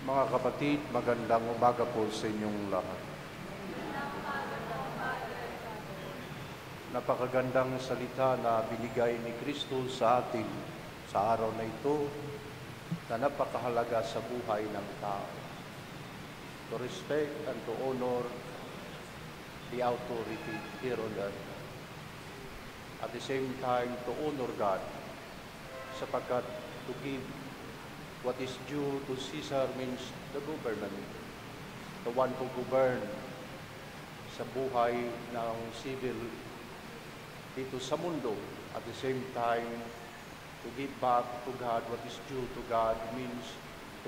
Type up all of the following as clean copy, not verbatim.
Mga kapatid, magandang umaga po sa inyong lahat. Napakagandang salita na binigay ni Kristo sa atin sa araw na ito na napakahalaga sa buhay ng tao. To respect and to honor the authority here on earth. At the same time, to honor God sapagkat to give what is due to Caesar means the government, the one who govern sa buhay ng civil dito sa mundo. At the same time, to give back to God what is due to God means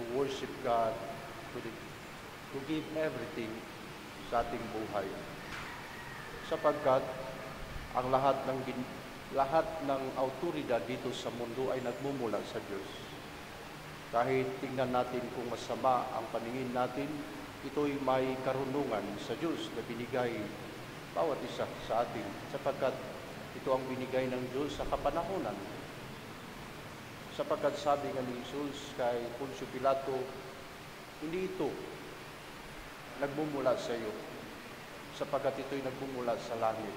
to worship God, to give everything sa ating buhay. Sapagkat ang lahat ng autoridad dito sa mundo ay nagmumula sa Diyos. Kahit tingnan natin kung masama ang paningin natin, ito'y may karunungan sa Diyos na binigay bawat isa sa atin, sapagkat ito ang binigay ng Diyos sa kapanahonan. Sapagkat sabi nga ni Jesus kay Poncio Pilato, hindi ito nagmumula sa iyo, sapagkat ito'y nagmumula sa langit.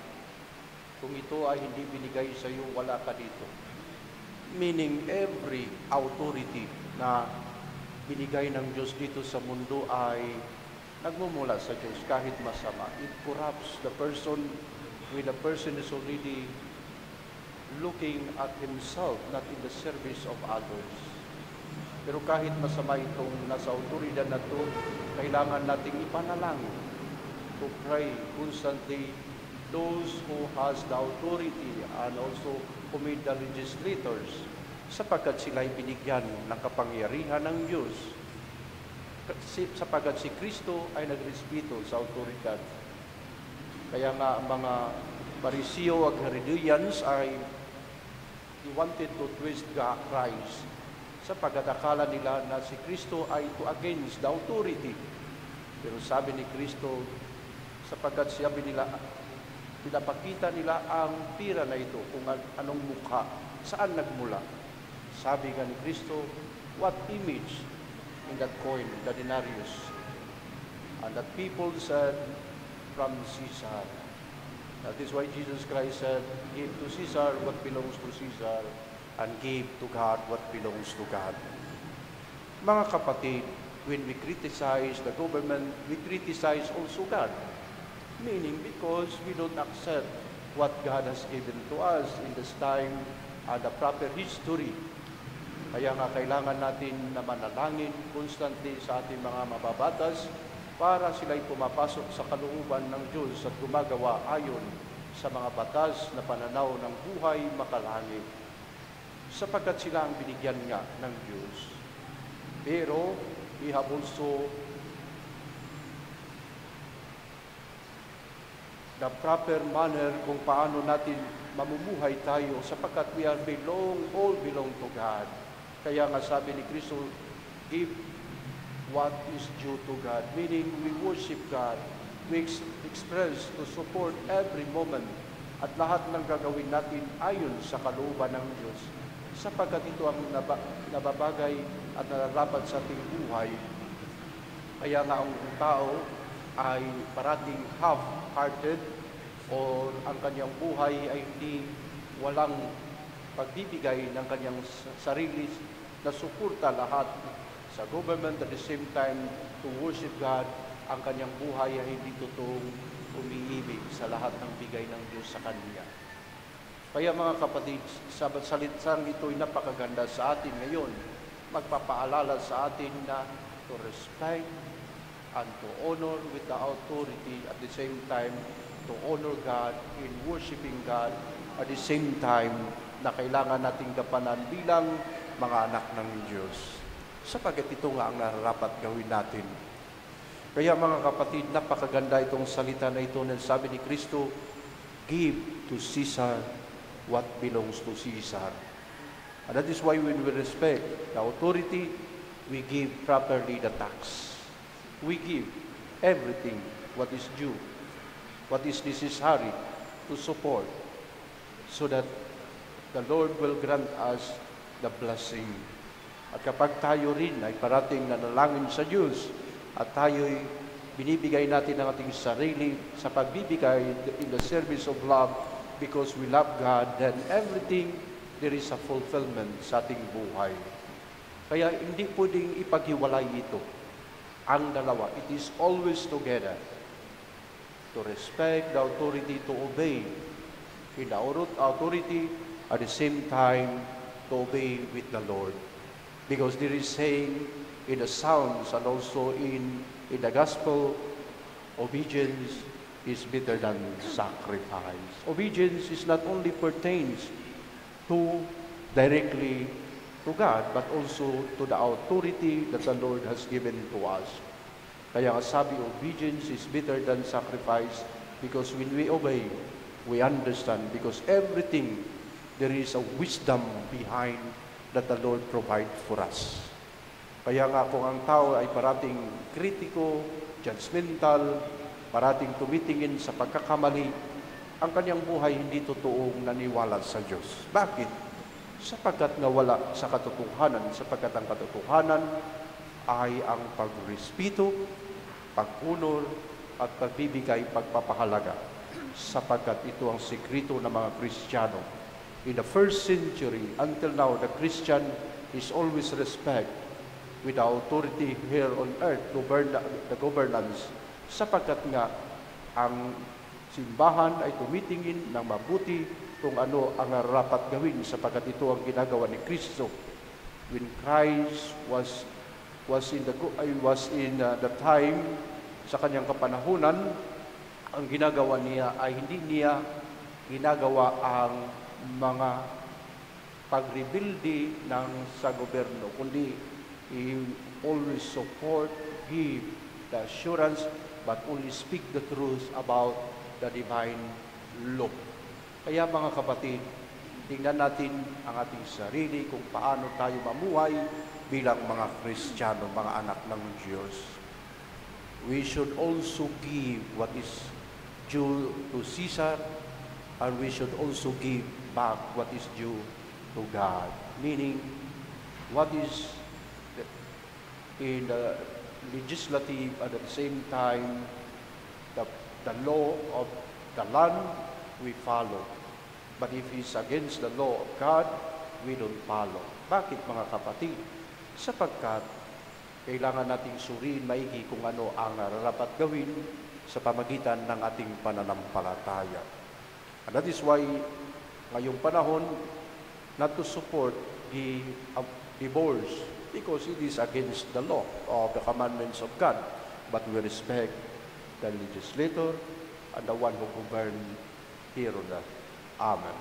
Kung ito ay hindi binigay sa iyo, wala ka dito. Meaning, every authority na binigay ng Diyos dito sa mundo ay nagmumula sa Diyos kahit masama. It corrupts the person when the person is already looking at himself, not in the service of others. Pero kahit masama itong nasa autoridad na ito, kailangan nating ipanalangin, to pray constantly those who has the authority and also who made the legislators, sapagkat sila ay binigyan ng kapangyarihan ng Diyos. Sapagkat si Kristo ay nagrespeto sa autoridad. Kaya nga ang mga Pariseo at Herodians ay wanted to twist Christ, sapagkat akala nila na si Kristo ay to against the authority. Pero sabi ni Kristo, sapagkat sabi nila, pinapakita nila ang pira na ito, kung anong mukha, saan nagmula. Sabi nga ni Kristo, what image in that coin, the denarius? And that people said, from Caesar. That is why Jesus Christ said, give to Caesar what belongs to Caesar, and give to God what belongs to God. Mga kapatid, when we criticize the government, we criticize also God. Meaning, because we don't accept what God has given to us in this time and the proper history. Kaya nga kailangan natin na manalangin constantly sa ating mga mababatas para sila'y pumapasok sa kalooban ng Diyos at gumagawa ayon sa mga batas na pananaw ng buhay makalangit, sapagkat sila ang binigyan nga ng Diyos. Pero we have also the proper manner kung paano natin mamumuhay tayo, sapagkat we are all belong to God. Kaya nga sabi ni Kristo, give what is due to God, meaning we worship God, we express to support every moment at lahat ng gagawin natin ayon sa kalooban ng Diyos, sapagkat ito ang nababagay at nararapat sa ating buhay. Kaya nga ang tao ay parating half-hearted o ang kanyang buhay ay hindi walang pagbibigay ng kanyang sarili na suporta lahat sa government, at the same time to worship God. Ang kanyang buhay ay hindi totoong umiibig sa lahat ng bigay ng Diyos sa kanya. Kaya mga kapatid, sa salitang ito'y napakaganda sa atin ngayon, magpapaalala sa atin na to respect and to honor with the authority, at the same time to honor God in worshiping God, at the same time na kailangan nating gampanan bilang mga anak ng Diyos. Sapagkat ito nga ang nararapat gawin natin. Kaya mga kapatid, napakaganda itong salita na ito na sabi ni Kristo, give to Caesar what belongs to Caesar. And that is why when we respect the authority, we give properly the tax. We give everything what is due, what is necessary to support, so that the Lord will grant us the blessing. At kapag tayo rin ay parating nanalangin sa Diyos at tayo'y binibigay natin ang ating sarili sa pagbibigay in the service of love because we love God, then everything, there is a fulfillment sa ating buhay. Kaya hindi pwedeng ipaghiwalay ito. Ang dalawa, it is always together. To respect the authority, to obey in the authority, at the same time, to obey with the Lord. Because there is saying in the Psalms and also in the Gospel, obedience is better than sacrifice. Obedience is not only pertains to directly to God, but also to the authority that the Lord has given to us. Kaya nga sabi, obedience is better than sacrifice because when we obey, we understand because everything, there is a wisdom behind that the Lord provide for us. Kaya nga kung ang tao ay parating kritiko, judgmental, parating tumitingin sa pagkakamali, ang kanyang buhay hindi totoong naniwala sa Diyos. Bakit? Sapagkat nawala sa katotohanan, sapagkat ang katotohanan ay ang pagrespeto, pagpunol, at pagbibigay, pagpapahalaga. Sapagkat ito ang sekreto ng mga Kristiyano. In the first century, until now, the Christian is always respect with the authority here on earth, the governance, sapagkat nga ang simbahan ay tumitingin ng mabuti kung ano ang rapat gawin sapagkat ito ang ginagawa ni Kristo. When Christ was in the time sa kanyang kapanahunan, ang ginagawa niya ay hindi niya ginagawa ang mga pagrebuildi sa gobyerno, kundi he always support, give the assurance, but only speak the truth about the divine law. Kaya mga kapatid, tingnan natin ang ating sarili kung paano tayo mamuhay bilang mga Kristiyano, mga anak ng Diyos. We should also give what is due to Caesar, and we should also give back what is due to God. Meaning, what is in the legislative at the same time, the law of the land, we follow. But if it's against the law of God, we don't follow. Bakit mga kapatid? Sapagkat kailangan nating suriin maigi kung ano ang nararapat gawin sa pamagitan ng ating pananampalataya. And that is why ngayong panahon not to support the divorce because it is against the law of the commandments of God. But we respect the legislator and the one who govern here on earth. Amen.